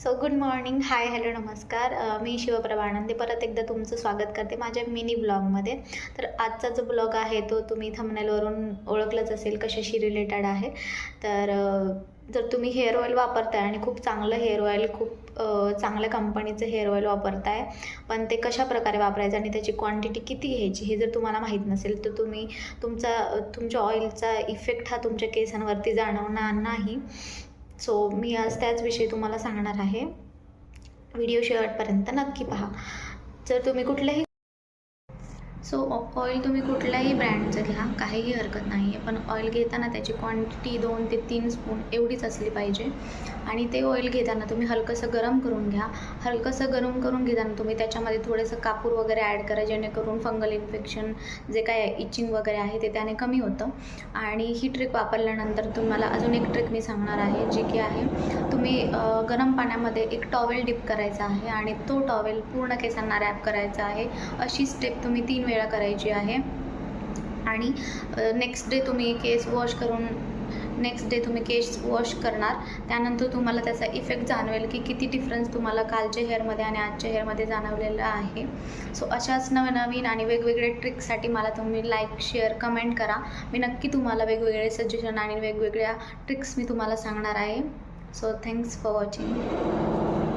So good morning, हाय, hello, नमस्कार. मी शिवप्रभा आनंदे परत एकदा तुमचं स्वागत करते माझ्या मिनी ब्लॉगमध्ये. तर आजचा जो ब्लॉग आहे तो तुम्ही थंबनेलवरून ओळखलंच असेल कशाशी रिलेटेड आहे. तर जर तुम्ही हेअर ऑइल वापरताय आणि खूप चांगलं हेअर ऑइल, खूप चांगल्या कंपनीचं हेअर ऑइल वापरताय, पण ते कशा प्रकारे वापरायचं आणि त्याची क्वांटिटी किती घ्यायची हे जर तुम्हाला माहीत नसेल तर तुम्ही तुमच्या ऑइलचा इफेक्ट हा तुमच्या केसांवरती जाणवणार नाही. सो मी आज त्याचविषयी तुम्हाला सांगणार आहे. व्हिडिओ शेवटपर्यंत नक्की पहा. जर तुम्ही कुठल्याही ऑइल तुम्ही कुठल्याही ब्रँडचं घ्या, काहीही हरकत नाही आहे, पण ऑइल घेताना त्याची क्वांटिटी 2 ते 3 स्पून एवढीच असली पाहिजे. आणि ते ऑइल घेताना तुम्ही हलकंसं गरम करून घ्या. हलकंसं गरम करून घेताना तुम्ही त्याच्यामध्ये थोडंसं कापूर वगैरे ॲड करा, जेणेकरून फंगल इन्फेक्शन जे काय इचिंग वगैरे आहे ते त्याने कमी होतं. आणि ही ट्रिक वापरल्यानंतर तुम्हाला अजून एक ट्रिक मी सांगणार आहे, जी की आहे तुम्ही गरम पाण्यामध्ये एक टॉवेल डिप करायचा आहे आणि तो टॉवेल पूर्ण केसांना रॅप करायचा आहे. अशी स्टेप तुम्ही 3 वेळा करायची आहे. आणि नेक्स्ट डे तुम्ही केस वॉश करणार. त्यानंतर तुम्हाला त्याचा इफेक्ट जाणवेल की किती डिफरन्स तुम्हाला कालच्या हेअरमध्ये आणि आजच्या हेअरमध्ये जाणवलेला आहे. सो अशाच नवनवीन आणि वेगवेगळे ट्रिक्ससाठी मला तुम्ही लाईक, शेअर, कमेंट करा. मी नक्की तुम्हाला वेगवेगळे सजेशन आणि वेगवेगळ्या ट्रिक्स मी तुम्हाला सांगणार आहे. So thanks for watching.